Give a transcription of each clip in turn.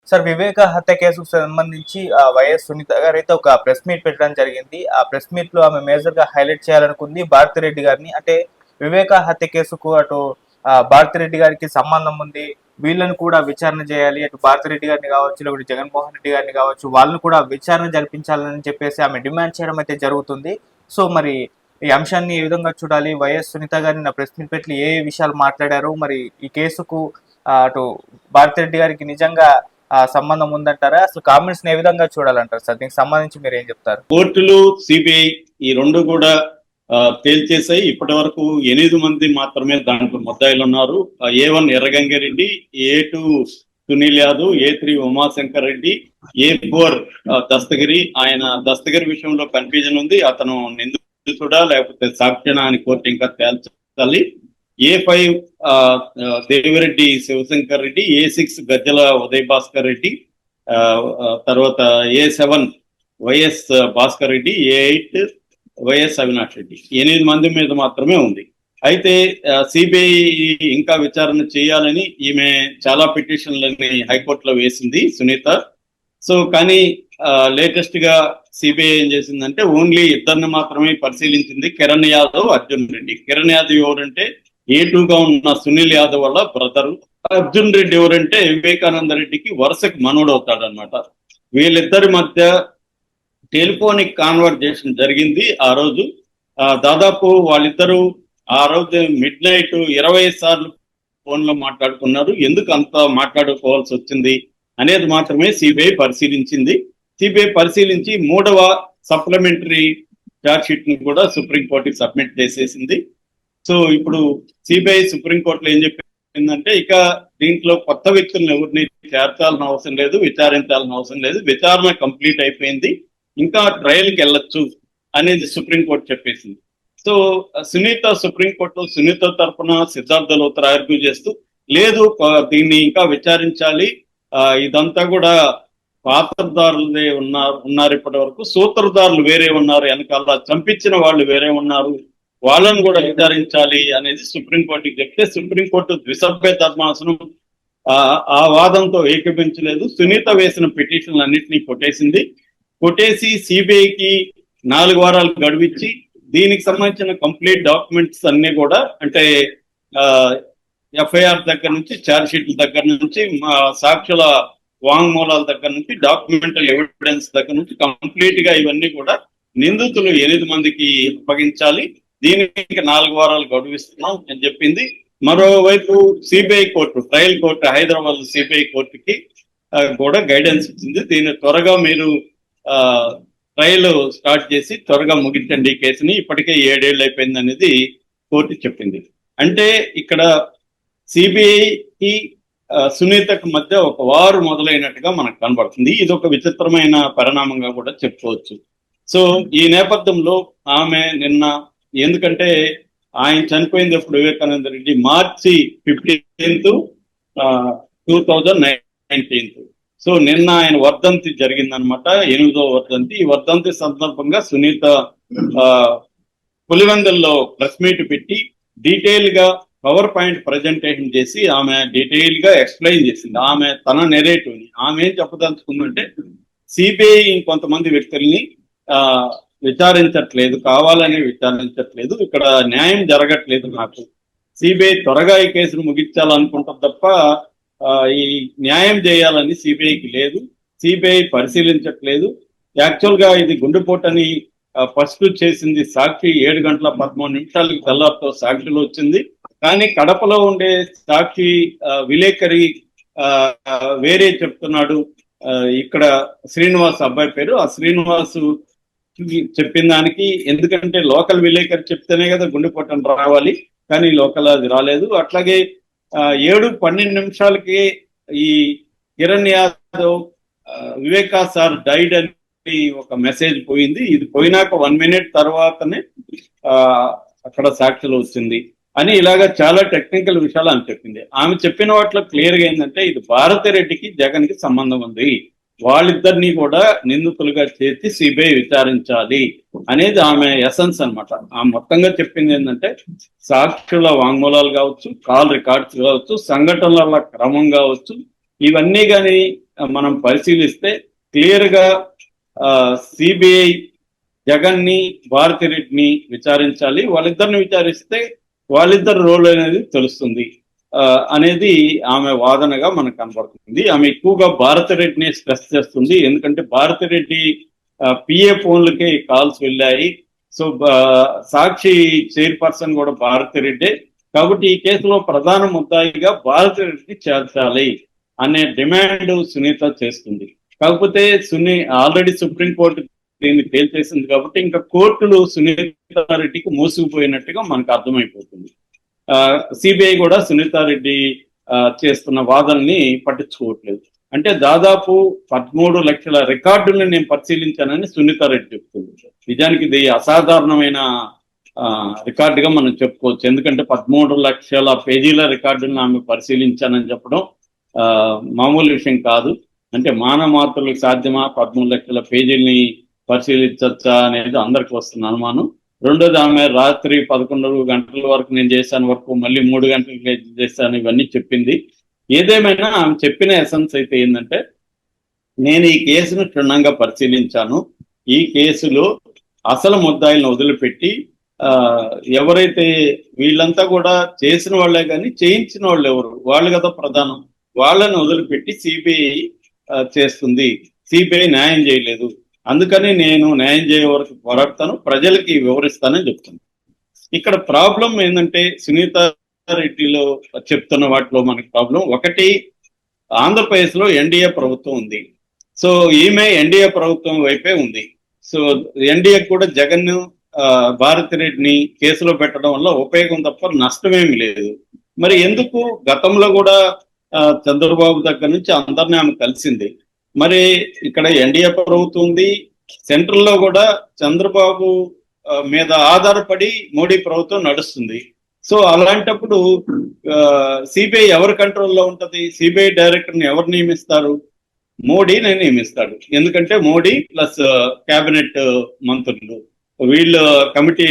Sir వివేక హత్య కేసుకు సంబంధించి వైఎస్ సునీత గారు అయితే ఒక ప్రెస్ మీట్ పెట్టడం జరిగింది. ఆ ప్రెస్ మీట్ లో ఆమె మేజర్ గా హైలైట్ చేయాలనుకుంది భారతిరెడ్డి గారిని. అంటే వివేక హత్య కేసుకు అటు భారతిరెడ్డి గారికి సంబంధం ఉంది, వీళ్ళని కూడా విచారణ చేయాలి, అటు భారతిరెడ్డి గారిని కావచ్చు, లేకపోతే జగన్మోహన్ రెడ్డి గారిని కావచ్చు, వాళ్ళని కూడా విచారణ జరిపించాలని చెప్పేసి ఆమె డిమాండ్ చేయడం అయితే జరుగుతుంది. సో మరి ఈ అంశాన్ని ఏ విధంగా చూడాలి? వైఎస్ సునీత గారిని నా ప్రెస్ మీట్ పెట్టి ఏ విషయాలు మాట్లాడారు? మరి ఈ కేసుకు అటు భారతిరెడ్డి గారికి నిజంగా సంబంధం ఉందంటారా? అసలు కామెంట్స్ ఏ విధంగా చూడాలంటారు సార్? దీనికి సంబంధించి మీరు ఏం చెప్తారు? కోర్టులు, సిబిఐ ఈ రెండు కూడా తేల్చేసాయి. ఇప్పటి వరకు 8 మంది మాత్రమే దాంట్లో ముద్దాయిలు ఉన్నారు. A1 ఎర్రగంగారెడ్డి, A2 Sunil Yadav, A3 Umashankar Reddy, A4 Dastagiri. ఆయన దస్తగిరి విషయంలో కన్ఫ్యూజన్ ఉంది, అతను నిందితుడా లేకపోతే సాక్ష్యనా అని కోర్టు ఇంకా తేల్చాలి. A5 దేవిరెడ్డి శివశంకర్ రెడ్డి, A6 గజ్జల ఉదయ్ భాస్కర్ రెడ్డి, తర్వాత A7 YS Bhaskar Reddy, A8 YS Avinash Reddy. 8 మంది మీద మాత్రమే ఉంది. అయితే సిబిఐ ఇంకా విచారణ చేయాలని ఈమె చాలా పిటిషన్లని హైకోర్టులో వేసింది సునీత. సో కానీ లేటెస్ట్ గా సిబిఐ ఏం చేసిందంటే ఓన్లీ ఇద్దరిని మాత్రమే పరిశీలించింది, కిరణ్ యాదవ్, అర్జున్ రెడ్డి. కిరణ్ యాదవ్ ఎవరంటే A2గా ఉన్న సునీల్ యాదవ్ వల్ల బ్రదరు. అర్జున్ రెడ్డి ఎవరంటే వివేకానంద రెడ్డికి వరుసకు మనోడు అవుతాడనమాట. వీళ్ళిద్దరి మధ్య టెలిఫోనిక్ కాన్వర్జేషన్ జరిగింది ఆ రోజు. దాదాపు వాళ్ళిద్దరూ ఆ రోజు మిడ్ నైట్ 20 సార్లు ఫోన్ లో మాట్లాడుకున్నారు. ఎందుకు అంత మాట్లాడుకోవాల్సి వచ్చింది అనేది మాత్రమే సిబిఐ పరిశీలించింది. సిబిఐ పరిశీలించి 3వ సప్లిమెంటరీ ఛార్జ్ షీట్ ను కూడా సుప్రీంకోర్టుకి సబ్మిట్ చేసేసింది. సో ఇప్పుడు సిబిఐ సుప్రీంకోర్టులో ఏం చెప్పిందంటే ఇక దీంట్లో కొత్త వ్యక్తులను ఎవరిని చేర్చాల్సిన అవసరం లేదు, విచారించాల్సిన అవసరం లేదు, విచారణ కంప్లీట్ అయిపోయింది, ఇంకా ట్రయల్కి వెళ్ళొచ్చు అనేది సుప్రీంకోర్టు చెప్పేసింది. సో సుప్రీంకోర్టులో సునీత తరఫున సిద్ధార్థ లోత్రా ఆర్గ్యూ చేస్తూ లేదు దీన్ని ఇంకా విచారించాలి, ఇదంతా కూడా పాత్రదారులే ఉన్నారు ఇప్పటి వరకు, సూత్రధారులు వేరే ఉన్నారు, వెనకాల చంపించిన వాళ్ళు వేరే ఉన్నారు, వాళ్ళని కూడా విచారించాలి అనేది సుప్రీంకోర్టుకి చెప్తే సుప్రీంకోర్టు ద్విసభ్య ధర్మాసనం ఆ వాదంతో ఏకీభించలేదు. సునీత వేసిన పిటిషన్లు అన్నింటినీ కొట్టేసి సిబిఐకి 4 వారాలు గడువిచ్చి దీనికి సంబంధించిన కంప్లీట్ డాక్యుమెంట్స్ అన్ని కూడా అంటే ఎఫ్ఐఆర్ దగ్గర నుంచి, ఛార్జ్ షీట్ల దగ్గర నుంచి, సాక్షుల వాంగ్మూలాల దగ్గర నుంచి, డాక్యుమెంటల్ ఎవిడెన్స్ దగ్గర నుంచి కంప్లీట్ గా ఇవన్నీ కూడా నిందితులు 8 మందికి అప్పగించాలి, దీనికి 4 వారాలు గడువిస్తున్నాం అని చెప్పింది. మరోవైపు CBI court, trial court, Hyderabad CBI కోర్టుకి కూడా గైడెన్స్ ఇచ్చింది. దీన్ని త్వరగా మీరు ట్రయల్ స్టార్ట్ చేసి త్వరగా ముగించండి ఈ కేసుని, ఇప్పటికే 7 ఏళ్ళు అయిపోయింది అనేది కోర్టు చెప్పింది. అంటే ఇక్కడ సిబిఐకి సునీతకు మధ్య ఒక వారు మొదలైనట్టుగా మనకు కనబడుతుంది. ఇది ఒక విచిత్రమైన పరిణామంగా కూడా చెప్పుకోవచ్చు. సో ఈ నేపథ్యంలో ఆమె నిన్న, ఎందుకంటే ఆయన చనిపోయింది ఎప్పుడు వివేకానంద రెడ్డి మార్చి 15, 2019. సో నిన్న ఆయన వర్ధంతి జరిగిందనమాట, 8వ వర్ధంతి. ఈ వర్ధంతి సందర్భంగా సునీత పులివెందుల్లో ప్రెస్ మీట్ పెట్టి డీటెయిల్ గా పవర్ పాయింట్ ప్రజెంటేషన్ చేసి ఆమె డీటెయిల్ గా ఎక్స్ప్లెయిన్ చేసింది ఆమె తన నెరేటివ్ ని. ఆమె ఏం చెప్పదలుచుకుందంటే సిబిఐ ఇంకొంతమంది వ్యక్తుల్ని విచారించట్లేదు, కావాలని విచారించట్లేదు, ఇక్కడ న్యాయం జరగట్లేదు, నాకు సిబిఐ త్వరగా ఈ కేసును ముగించాలనుకుంటాం తప్ప ఈ న్యాయం చేయాలని సిబిఐకి లేదు, సిబిఐ పరిశీలించట్లేదు. యాక్చువల్ గా ఇది గుండెపోటని ఫస్ట్ చేసింది సాక్షి 7 గంటల 13 నిమిషాలకు తెల్లారితో సాక్షిలో వచ్చింది. కానీ కడపలో ఉండే సాక్షి విలేకరి వేరే చెప్తున్నాడు. ఇక్కడ శ్రీనివాస్ అబ్బాయి పేరు, ఆ శ్రీనివాస్ చెప్పిన దానికి, ఎందుకంటే లోకల్ విలేకరి చెప్తేనే కదా గుండెపోటని రావాలి, కానీ లోకల్ అది రాలేదు. అట్లాగే 7:12 నిమిషాలకి ఈ కిరణ్ యాదవ్ వివేకా సార్ డైడ్ అని ఒక మెసేజ్ పోయింది. ఇది పోయినాక 1 మినిట్ తర్వాతనే అక్కడ సాక్షులు వచ్చింది అని ఇలాగా చాలా టెక్నికల్ విషయాలు అని చెప్పింది. ఆమె చెప్పిన వాటిలో క్లియర్ గా ఏంటంటే ఇది భారతిరెడ్డికి జగన్ కి సంబంధం ఉంది, వాళ్ళిద్దరినీ కూడా నిందితులుగా చేర్చి సిబిఐ విచారించాలి అనేది ఆమె ఎసెన్స్ అనమాట. ఆమె మొత్తంగా చెప్పింది ఏంటంటే సాక్షుల వాంగ్మూలాలు కావచ్చు, కాల్ రికార్డ్స్ కావచ్చు, సంఘటనల క్రమం కావచ్చు, ఇవన్నీ కానీ మనం పరిశీలిస్తే క్లియర్ గా సిబిఐ జగన్ ని భారతిరెడ్డిని విచారించాలి, వాళ్ళిద్దరిని విచారిస్తే వాళ్ళిద్దరు రోల్ అనేది తెలుస్తుంది అనేది ఆమె వాదనగా మనకు కనబడుతుంది. ఆమె ఎక్కువగా భారతిరెడ్డిని స్ట్రెస్ చేస్తుంది, ఎందుకంటే భారతిరెడ్డి పిఏ ఫోన్లకే కాల్స్ వెళ్ళాయి. సో సాక్షి చైర్పర్సన్ కూడా భారతిరెడ్డే, కాబట్టి ఈ కేసులో ప్రధాన ముద్దాయిగా భారతిరెడ్డిని చేర్చాలి అనే డిమాండ్ సునీత చేస్తుంది. కాకపోతే ఆల్రెడీ సుప్రీంకోర్టు దీన్ని తేల్చేసింది కాబట్టి ఇంకా కోర్టులు సునీతారెడ్డికి మోసుకుపోయినట్టుగా మనకు అర్థమైపోతుంది. సిబిఐ కూడా సునీతారెడ్డి చేస్తున్న వాదనని పట్టించుకోవట్లేదు. అంటే దాదాపు 13 లక్షల రికార్డులను నేను పరిశీలించానని సునీతారెడ్డి చెప్తుంది. నిజానికి ఇది అసాధారణమైన రికార్డుగా మనం చెప్పుకోవచ్చు, ఎందుకంటే 13 లక్షల పేజీల రికార్డులను ఆమె పరిశీలించానని చెప్పడం మామూలు విషయం కాదు. అంటే మానవ మాత్రులకు సాధ్యమా 13 లక్షల పేజీల్ని పరిశీలించచ్చా అనేది అందరికి వస్తున్న అనుమానం. రెండోది, ఆమె రాత్రి 11 గంటల వరకు నేను చేశాను వరకు, మళ్ళీ 3 గంటలకు చేశాను, ఇవన్నీ చెప్పింది. ఏదేమైనా ఆమె చెప్పిన ఎసెన్స్ అయితే ఏంటంటే, నేను ఈ కేసును క్షుణ్ణంగా పరిశీలించాను, ఈ కేసులో అసలు ముద్దాయిలను వదిలిపెట్టి ఎవరైతే వీళ్ళంతా కూడా చేసిన వాళ్ళే కానీ చేయించిన వాళ్ళు ఎవరు, వాళ్ళు కదా ప్రధానం, వాళ్ళని వదిలిపెట్టి సిబిఐ చేస్తుంది, సిబిఐ న్యాయం చేయలేదు, అందుకని నేను న్యాయం చేయ వరకు పోరాడతాను, ప్రజలకి వివరిస్తానని చెప్తాను. ఇక్కడ ప్రాబ్లం ఏంటంటే, సునీత రెడ్డిలో చెప్తున్న వాటిలో మనకి ప్రాబ్లం ఒకటి, ఆంధ్రప్రదేశ్ లో ఎన్డీఏ ప్రభుత్వం ఉంది. సో ఈమె ఎన్డీఏ ప్రభుత్వం వైపే ఉంది. సో ఎన్డీఏ కూడా జగన్ భారతిరెడ్డిని కేసులో పెట్టడం వల్ల ఉపయోగం తప్ప నష్టమేమి లేదు. మరి ఎందుకు గతంలో కూడా చంద్రబాబు దగ్గర నుంచి అందరినీ ఆమె కలిసింది. మరి ఇక్కడ ఎన్డీఏ ప్రభుత్వం ఉంది, సెంట్రల్ లో కూడా చంద్రబాబు మీద ఆధారపడి మోడీ ప్రభుత్వం నడుస్తుంది. సో అలాంటప్పుడు సిబిఐ ఎవరి కంట్రోల్లో ఉంటది? సిబిఐ డైరెక్టర్ని ఎవరు నియమిస్తారు? మోడీని నియమిస్తాడు, ఎందుకంటే మోడీ ప్లస్ కేబినెట్ మంత్రులు వీళ్ళు కమిటీ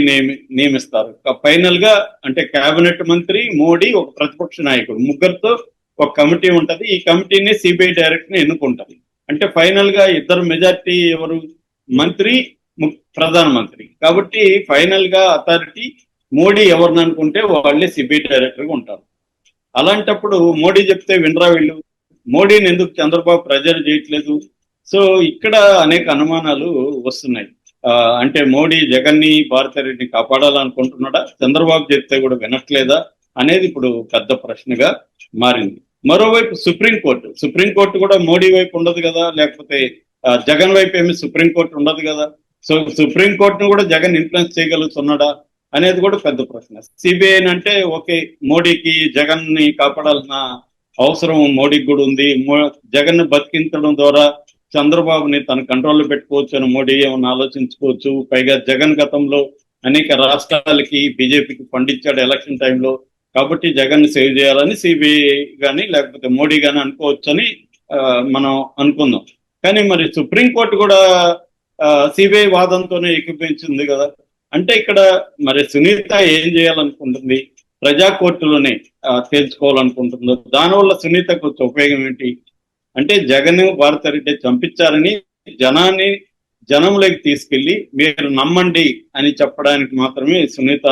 నియమిస్తారు. ఫైనల్ గా అంటే కేబినెట్ మంత్రి, మోడీ, ఒక ప్రతిపక్ష నాయకుడు, ముగ్గురితో ఒక కమిటీ ఉంటది. ఈ కమిటీని సిబిఐ డైరెక్టర్ ని ఎన్నుకుంటది. అంటే ఫైనల్ గా ఇద్దరు మెజార్టీ ఎవరు? మంత్రి, ప్రధానమంత్రి. కాబట్టి ఫైనల్ గా అథారిటీ మోడీ ఎవరిని అనుకుంటే వాళ్ళే సిబిఐ డైరెక్టర్ గా ఉంటారు. అలాంటప్పుడు మోడీ చెప్తే వినరా వీళ్ళు? మోడీని ఎందుకు చంద్రబాబు ప్రెజర్ చేయట్లేదు? సో ఇక్కడ అనేక అనుమానాలు వస్తున్నాయి. అంటే మోడీ జగన్ ని భారతిరెడ్డిని కాపాడాలనుకుంటున్నాడా, చంద్రబాబు చెప్తే కూడా వినట్లేదా అనేది ఇప్పుడు పెద్ద ప్రశ్నగా మారింది. మరోవైపు సుప్రీంకోర్టు కూడా మోడీ వైపు ఉండదు కదా, లేకపోతే జగన్ వైపు ఏమి సుప్రీంకోర్టు ఉండదు కదా. సో సుప్రీంకోర్టును కూడా జగన్ ఇన్ఫ్లుయెన్స్ చేయగలుగుతున్నాడా అనేది కూడా పెద్ద ప్రశ్న. సిబిఐ అంటే ఓకే, మోడీకి జగన్ ని కాపాడాల్సిన అవసరం మోడీకి కూడా ఉంది. జగన్ ని బతికించడం ద్వారా చంద్రబాబుని తన కంట్రోల్లో పెట్టుకోవచ్చు అని మోడీ ఏమన్నా ఆలోచించుకోవచ్చు. పైగా జగన్ గతంలో అనేక రాష్ట్రాలకి బీజేపీకి ఫండ్ ఇచ్చాడు ఎలక్షన్ టైంలో, కాబట్టి జగన్ ని సేవ్ చేయాలని సిబిఐ కానీ లేకపోతే మోడీ కానీ అనుకోవచ్చు అని మనం అనుకుందాం. కానీ మరి సుప్రీంకోర్టు కూడా సిబిఐ వాదంతోనే ఏకీభవించింది కదా. అంటే ఇక్కడ మరి సునీత ఏం చేయాలనుకుంటుంది? ప్రజా కోర్టులోనే తేల్చుకోవాలనుకుంటుందో. దానివల్ల సునీతకు వచ్చే ఉపయోగం ఏంటి అంటే, జగన్ భారతిరెడ్డి చంపించారని జనంలోకి తీసుకెళ్లి మీరు నమ్మండి అని చెప్పడానికి మాత్రమే సునీత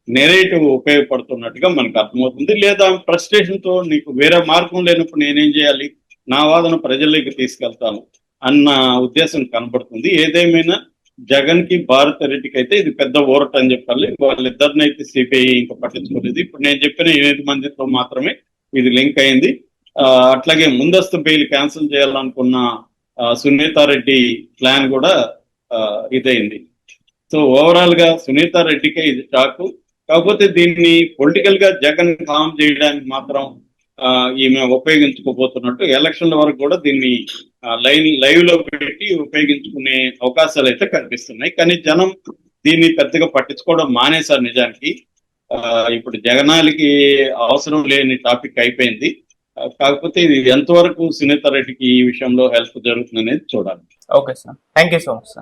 నెరేటివ్ ఉపయోగపడుతున్నట్టుగా మనకు అర్థమవుతుంది. లేదా ఫ్రస్ట్రేషన్ తో నీకు వేరే మార్గం లేనప్పుడు నేనేం చేయాలి, నా వాదన ప్రజల్లోకి తీసుకెళ్తాను అన్న ఉద్దేశం కనబడుతుంది. ఏదేమైనా జగన్ కి భారతిరెడ్డికి అయితే ఇది పెద్ద ఊరట అని చెప్పాలి. వాళ్ళిద్దరిని అయితే సిబిఐ ఇంకా పట్టించుకోలేదు. ఇప్పుడు నేను చెప్పిన 8 మందితో మాత్రమే ఇది లింక్ అయింది. అట్లాగే ముందస్తు బెయిల్ క్యాన్సిల్ చేయాలనుకున్న సునీతారెడ్డి ప్లాన్ కూడా ఇదైంది. సో ఓవరాల్ గా సునీతారెడ్డికే ఇది షాకు. కాకపోతే దీన్ని పొలిటికల్ గా జగన్ కామ్ చేయడానికి మాత్రం ఈమె ఉపయోగించుకోబోతున్నట్టు, ఎలక్షన్ల వరకు కూడా దీన్ని లైవ్ లో పెట్టి ఉపయోగించుకునే అవకాశాలు అయితే కనిపిస్తున్నాయి. కానీ జనం దీన్ని పెద్దగా పట్టించుకోవడం మానేశారు. నిజానికి ఇప్పుడు జగనాలకి అవసరం లేని టాపిక్ అయిపోయింది. కాకపోతే ఇది ఎంతవరకు సునీతారెడ్డికి ఈ విషయంలో హెల్ప్ జరుగుతుంది అనేది చూడాలి. Okay sir, thank you so much sir.